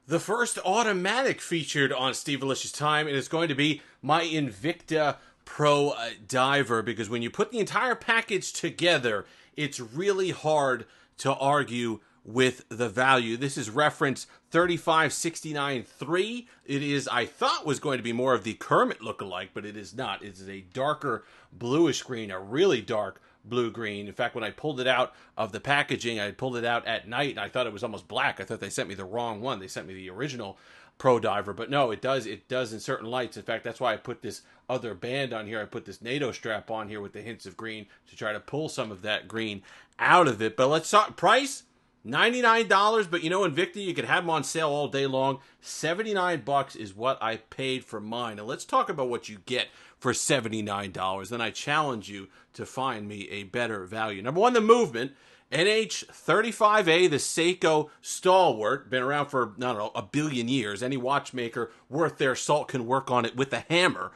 The first automatic featured on Steve Alicia's Time, and it's going to be my Invicta Pro Diver, because when you put the entire package together, it's really hard to argue with the value. This is reference 35693. It is, I thought, was going to be more of the Kermit lookalike, but it is not. It is a darker bluish green, a really dark blue-green. In fact, when I pulled it out of the packaging, I pulled it out at night, and I thought it was almost black. I thought they sent me the wrong one. They sent me the original Pro Diver, but no, it does in certain lights. In fact, that's why I put this other band on here. I put this NATO strap on here with the hints of green to try to pull some of that green out of it. But let's talk price. $99, but you know, Invicta, you can have them on sale all day long. $79 is what I paid for mine. Now let's talk about what you get for $79. Then I challenge you to find me a better value. Number one, the movement. NH35A, the Seiko stalwart, been around for, I don't know, a billion years. Any watchmaker worth their salt can work on it with a hammer.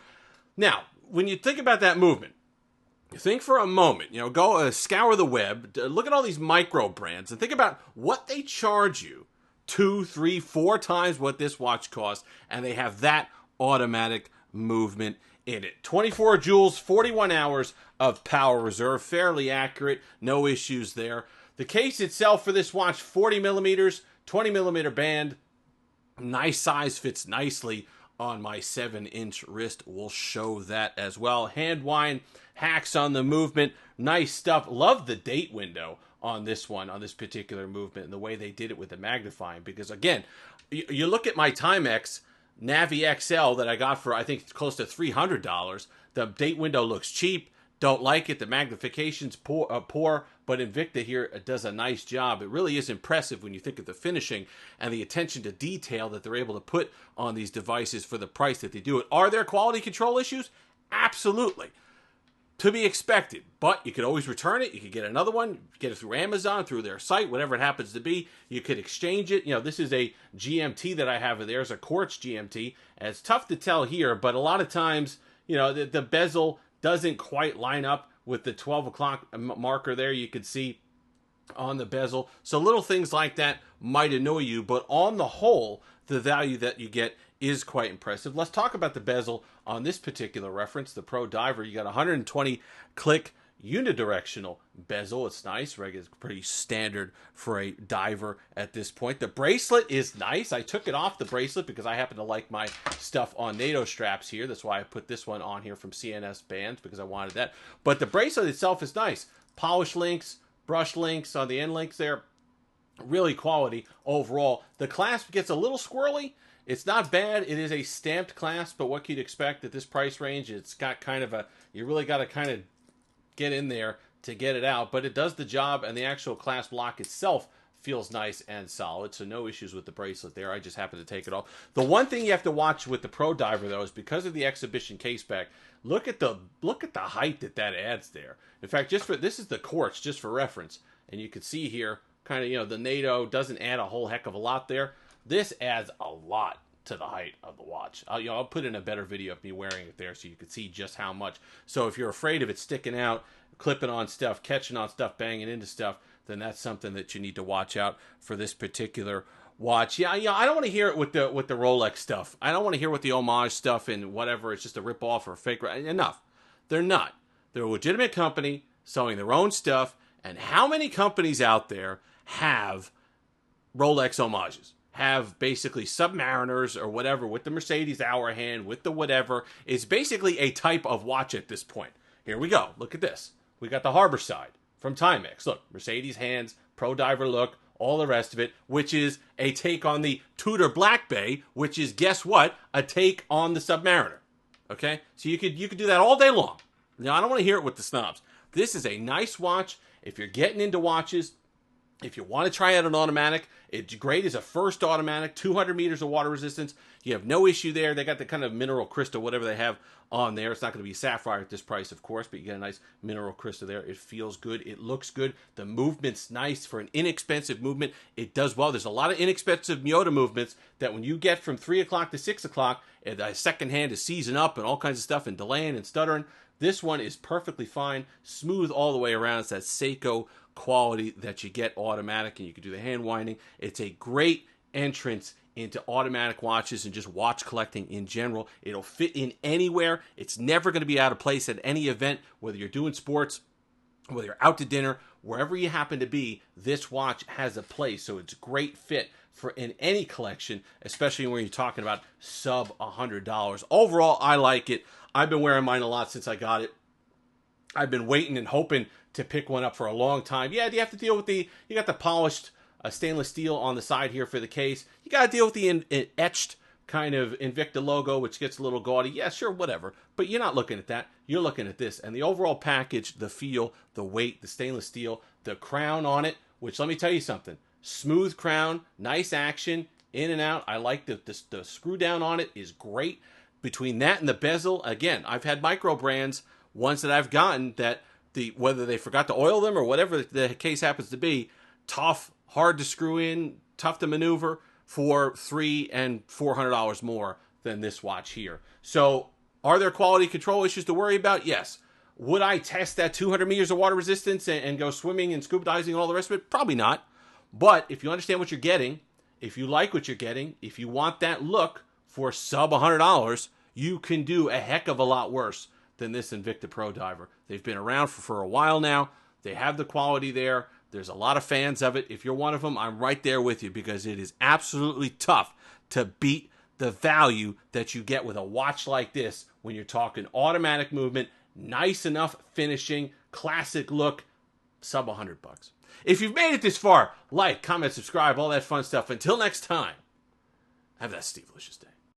Now, when you think about that movement, think for a moment, go scour the web, look at all these micro brands, and think about what they charge you 2, 3, 4 times what this watch costs, and they have that automatic movement in it. 24 joules, 41 hours of power reserve, fairly accurate, no issues there. The case itself for this watch, 40 millimeters, 20 millimeter band, nice size, fits nicely on my 7-inch wrist. We'll show that as well. Hand wind, hacks on the movement, nice stuff. Love the date window on this one, on this particular movement, and the way they did it with the magnifying. Because again, you look at my Timex Navi XL that I got for, I think, close to $300. The date window looks cheap. Don't like it. The magnification's poor, but Invicta here does a nice job. It really is impressive when you think of the finishing and the attention to detail that they're able to put on these devices for the price that they do it. Are there quality control issues? Absolutely. To be expected, but you could always return it. You could get another one, get it through Amazon, through their site, whatever it happens to be. You could exchange it. This is a GMT that I have of theirs, a quartz GMT, and it's tough to tell here, but a lot of times, the bezel doesn't quite line up with the 12 o'clock marker there. You could see on the bezel. So little things like that might annoy you, but on the whole, the value that you get is quite impressive. Let's talk about the bezel on this particular reference, the Pro Diver. You got 120 click unidirectional bezel. It's nice. It's pretty standard for a diver at this point. The bracelet is nice. I took it off the bracelet because I happen to like my stuff on NATO straps here. That's why I put this one on here from CNS Bands, because I wanted that. But the bracelet itself is nice. Polish links, brush links on the end links there. Really quality overall. The clasp gets a little squirrely. It's not bad. It is a stamped clasp, but what could you expect at this price range? It's got kind of you really got to kind of get in there to get it out, but it does the job, and the actual clasp lock itself feels nice and solid, so no issues with the bracelet there. I just happen to take it off. The one thing you have to watch with the Pro Diver, though, is because of the exhibition case back, look at the height that adds there. In fact, this is the quartz, just for reference, and you can see here, kind of, the NATO doesn't add a whole heck of a lot there. This adds a lot to the height of the watch. I'll put in a better video of me wearing it there so you can see just how much. So if you're afraid of it sticking out, clipping on stuff, catching on stuff, banging into stuff, then that's something that you need to watch out for this particular watch. Yeah, I don't want to hear it with the Rolex stuff. I don't want to hear with the homage stuff and whatever. It's just a rip-off or a fake. Enough. They're not. They're a legitimate company selling their own stuff. And how many companies out there have Rolex homages? Have basically Submariners or whatever with the Mercedes hour hand, with the whatever. It's basically a type of watch at this point. Here we go. Look at this. We got the Harborside from Timex. Look, Mercedes hands, Pro Diver look, all the rest of it, which is a take on the Tudor Black Bay, which is, guess what? A take on the Submariner. Okay? So you could do that all day long. Now, I don't want to hear it with the snobs. This is a nice watch. If you're getting into watches, if you want to try out an automatic, it's great as a first automatic, 200 meters of water resistance. You have no issue there. They got the kind of mineral crystal, whatever they have on there. It's not going to be sapphire at this price, of course, but you get a nice mineral crystal there. It feels good. It looks good. The movement's nice for an inexpensive movement. It does well. There's a lot of inexpensive Miyota movements that when you get from 3 o'clock to 6 o'clock, the second hand is seizing up and all kinds of stuff and delaying and stuttering. This one is perfectly fine, smooth all the way around. It's that Seiko quality that you get automatic, and you can do the hand winding. It's a great entrance into automatic watches and just watch collecting in general. It'll fit in anywhere. It's never going to be out of place at any event, whether you're doing sports, whether you're out to dinner, wherever you happen to be, this watch has a place. So it's a great fit for in any collection, especially when you're talking about sub $100. Overall, I like it. I've been wearing mine a lot since I got it. I've been waiting and hoping to pick one up for a long time. Yeah, do you have to deal with you got the polished stainless steel on the side here for the case. You got to deal with the etched kind of Invicta logo, which gets a little gaudy. Yeah, sure, whatever. But you're not looking at that. You're looking at this. And the overall package, the feel, the weight, the stainless steel, the crown on it, which let me tell you something. Smooth crown, nice action, in and out. I like the screw down on it is great. Between that and the bezel, again, I've had micro brands, ones that I've gotten that whether they forgot to oil them or whatever the case happens to be, tough, hard to screw in, tough to maneuver for $300 and $400 more than this watch here. So are there quality control issues to worry about? Yes. Would I test that 200 meters of water resistance and go swimming and scuba diving and all the rest of it? Probably not. But if you understand what you're getting, if you like what you're getting, if you want that look for sub $100, you can do a heck of a lot worse than this Invicta Pro Diver. They've been around for a while now. They have the quality there. There's a lot of fans of it. If you're one of them, I'm right there with you because it is absolutely tough to beat the value that you get with a watch like this when you're talking automatic movement, nice enough finishing, classic look, sub $100. If you've made it this far, like, comment, subscribe, all that fun stuff. Until next time, have that Steve-licious day.